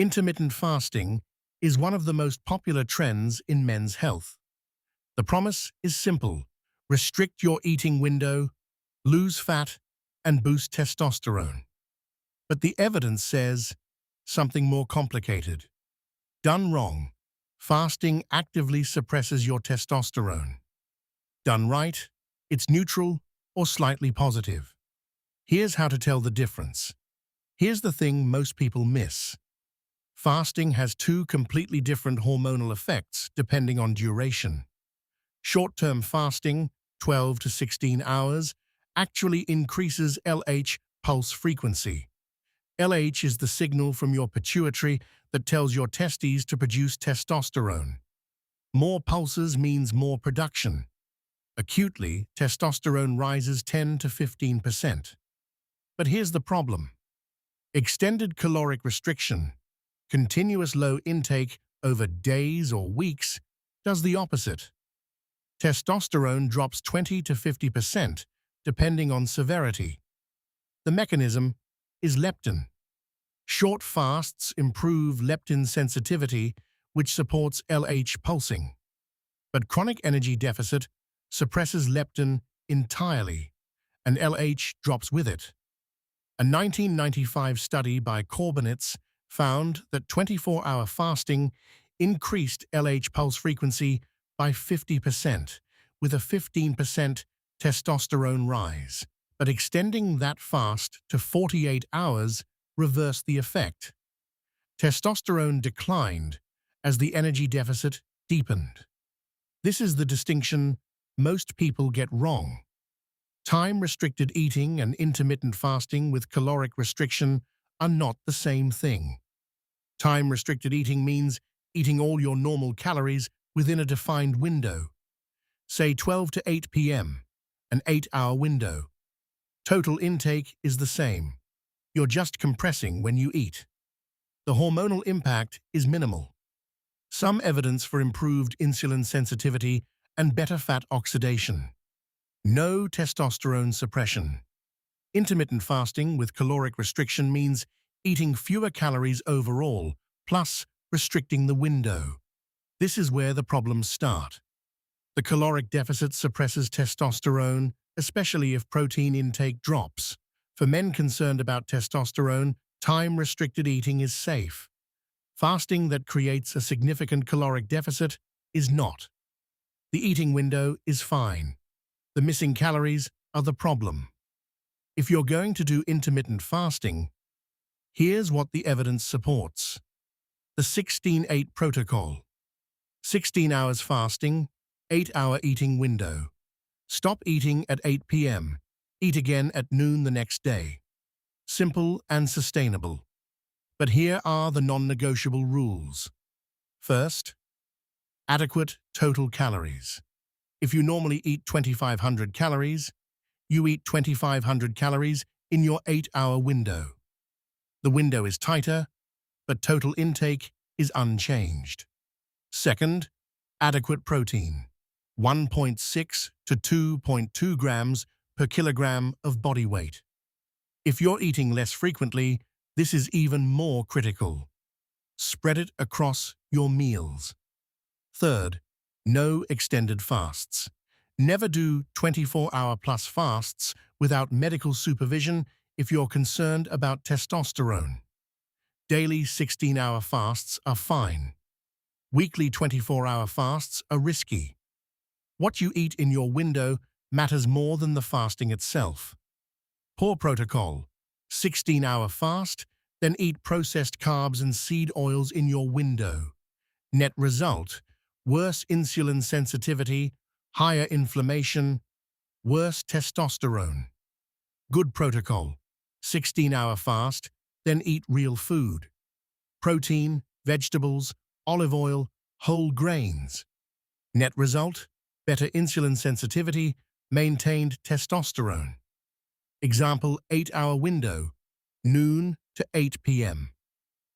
Intermittent fasting is one of the most popular trends in men's health. The promise is simple: restrict your eating window, lose fat, and boost testosterone. But the evidence says something more complicated. Done wrong, fasting actively suppresses your testosterone. Done right, it's neutral or slightly positive. Here's how to tell the difference. Here's the thing most people miss. Fasting has two completely different hormonal effects depending on duration. Short-term fasting, 12 to 16 hours, actually increases LH pulse frequency. LH is the signal from your pituitary that tells your testes to produce testosterone. More pulses means more production. Acutely, testosterone rises 10 to 15%. But here's the problem. Extended caloric restriction, continuous low intake over days or weeks, does the opposite. Testosterone drops 20 to 50%, depending on severity. The mechanism is leptin. Short fasts improve leptin sensitivity, which supports LH pulsing. But chronic energy deficit suppresses leptin entirely, and LH drops with it. A 1995 study by Corbinitz found that 24-hour fasting increased LH pulse frequency by 50%, with a 15% testosterone rise. But extending that fast to 48 hours reversed the effect. Testosterone declined as the energy deficit deepened. This is the distinction most people get wrong. Time-restricted eating and intermittent fasting with caloric restriction are not the same thing. Time-restricted eating means eating all your normal calories within a defined window. Say 12 to 8 p.m., an 8-hour window. Total intake is the same. You're just compressing when you eat. The hormonal impact is minimal. Some evidence for improved insulin sensitivity and better fat oxidation. No testosterone suppression. Intermittent fasting with caloric restriction means eating fewer calories overall, plus restricting the window. This is where the problems start. The caloric deficit suppresses testosterone, especially if protein intake drops. For men concerned about testosterone, time-restricted eating is safe. Fasting that creates a significant caloric deficit is not. The eating window is fine. The missing calories are the problem. If you're going to do intermittent fasting, here's what the evidence supports. The 16-8 protocol. 16 hours fasting, 8-hour eating window. Stop eating at 8 p.m. Eat again at noon the next day. Simple and sustainable. But here are the non-negotiable rules. First, adequate total calories. If you normally eat 2,500 calories, you eat 2,500 calories in your 8-hour window. The window is tighter, but total intake is unchanged. Second, adequate protein. 1.6 to 2.2 grams per kilogram of body weight. If you're eating less frequently, this is even more critical. Spread it across your meals. Third, no extended fasts. Never do 24-hour plus fasts without medical supervision if you're concerned about testosterone. Daily 16-hour fasts are fine. Weekly 24-hour fasts are risky. What you eat in your window matters more than the fasting itself. Poor protocol. 16-hour fast, then eat processed carbs and seed oils in your window. Net result: worse insulin sensitivity, higher inflammation, worse testosterone. Good protocol. 16-hour fast, then eat real food. Protein, vegetables, olive oil, whole grains. Net result: better insulin sensitivity, maintained testosterone. Example: 8-hour window, noon to 8 p.m.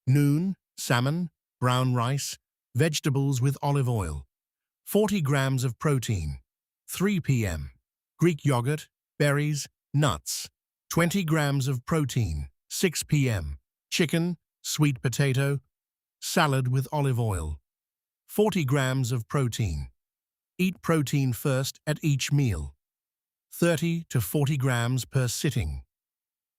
Noon, salmon, brown rice, vegetables with olive oil. 40 grams of protein. 3 p.m. Greek yogurt, berries, nuts. 20 grams of protein. 6 p.m. Chicken, sweet potato, Salad with olive oil. 40 grams of protein. Eat protein first at each meal. 30 to 40 grams per sitting.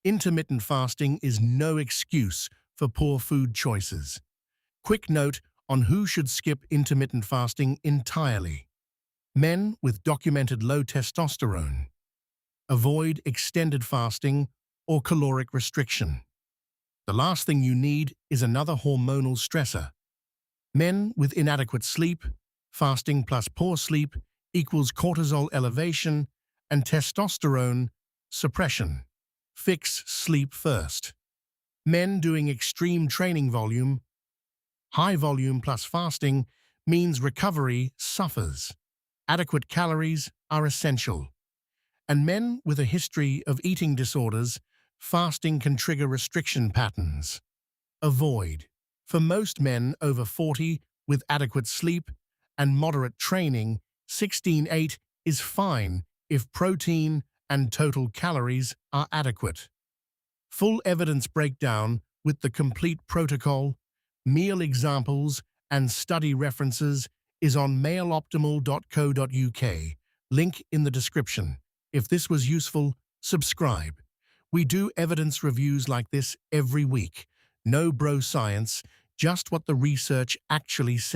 Intermittent fasting is no excuse for poor food choices. Quick note on who should skip intermittent fasting entirely. Men with documented low testosterone. Avoid extended fasting or caloric restriction. The last thing you need is another hormonal stressor. Men with inadequate sleep, fasting plus poor sleep equals cortisol elevation and testosterone suppression. Fix sleep first. Men doing extreme training volume, high volume plus fasting means recovery suffers. Adequate calories are essential. And men with a history of eating disorders, fasting can trigger restriction patterns. Avoid. For most men over 40 with adequate sleep and moderate training, 16-8 is fine if protein and total calories are adequate. Full evidence breakdown with the complete protocol, meal examples, and study references is on maleoptimal.co.uk. Link in the description. If this was useful, subscribe. We do evidence reviews like this every week. No bro science, just what the research actually says.